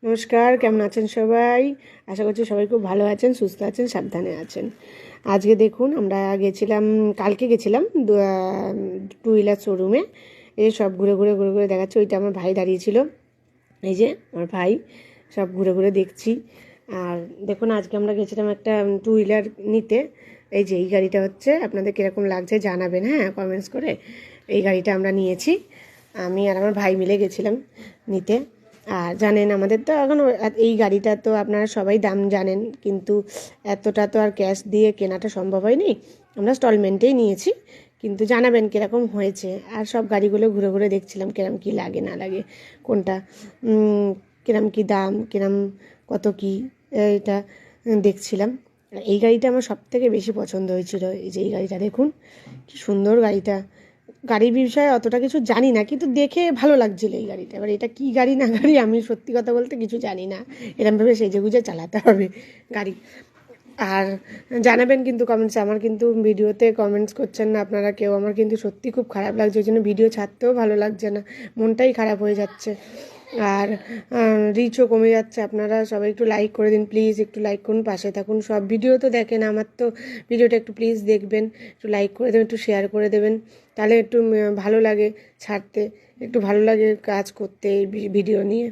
নমস্কার, কেমন আছেন সবাই? আশা করছি সবাই খুব ভালো আছেন, সুস্থ আছেন, সাবধানে আছেন। আজকে দেখুন আমরা কালকে গেছিলাম টু হুইলার শোরুমে। এই সব ঘুরে ঘুরে ঘুরে ঘুরে দেখাচ্ছে। ওইটা আমার ভাই দাঁড়িয়েছিল, এই যে আমার ভাই, সব ঘুরে ঘুরে দেখছি। আর দেখুন আজকে আমরা গেছিলাম একটা টু হুইলার নিতে। এই যে এই গাড়িটা হচ্ছে, আপনাদের কীরকম লাগছে জানাবেন, হ্যাঁ, কমেন্টস করে। এই গাড়িটা আমরা নিয়েছি, আমি আর আমার ভাই মিলে গেছিলাম নিতে। আর জানেন আমাদের তো এখন এই গাড়িটা তো আপনারা সবাই দাম জানেন, কিন্তু এতটা তো আর ক্যাশ দিয়ে কেনাটা সম্ভব হয়নি, আমরা স্টলমেন্টেই নিয়েছি। কিন্তু জানাবেন কীরকম হয়েছে। আর সব গাড়িগুলো ঘুরে ঘুরে দেখছিলাম কিরম কী লাগে না লাগে, কোনটা কিরম কী দাম, কিরম কত কী, এটা দেখছিলাম। এই গাড়িটা আমার সবথেকে বেশি পছন্দ হয়েছিল। এই যে এই গাড়িটা দেখুন, কি সুন্দর গাড়িটা। গাড়ির বিষয়ে অতটা কিছু জানি না, কিন্তু দেখে ভালো লাগছিলো এই গাড়িটা। এবার এটা কী গাড়ি না গাড়ি আমি সত্যি কথা বলতে কিছু জানি না, এরমভাবে সেজে গুজে চালাতে হবে গাড়ি। আর জানাবেন কিন্তু কমেন্টসে, আমার কিন্তু ভিডিওতে কমেন্টস করছেন না আপনারা কেউ, আমার কিন্তু সত্যি খুব খারাপ লাগছে, ওই জন্য ভিডিও ছাড়তেও ভালো লাগছে না, মনটাই খারাপ হয়ে যাচ্ছে। আর রিচও কমে যাচ্ছে। আপনারা সবাই একটু লাইক করে দিন প্লিজ, একটু লাইক করুন, পাশে থাকুন। সব ভিডিও তো দেখেন, আমার তো ভিডিওটা একটু প্লিজ দেখবেন, একটু লাইক করে দেবেন, একটু শেয়ার করে দেবেন, তাহলে একটু ভালো লাগে ছাড়তে, একটু ভালো লাগে কাজ করতে এই ভিডিও নিয়ে।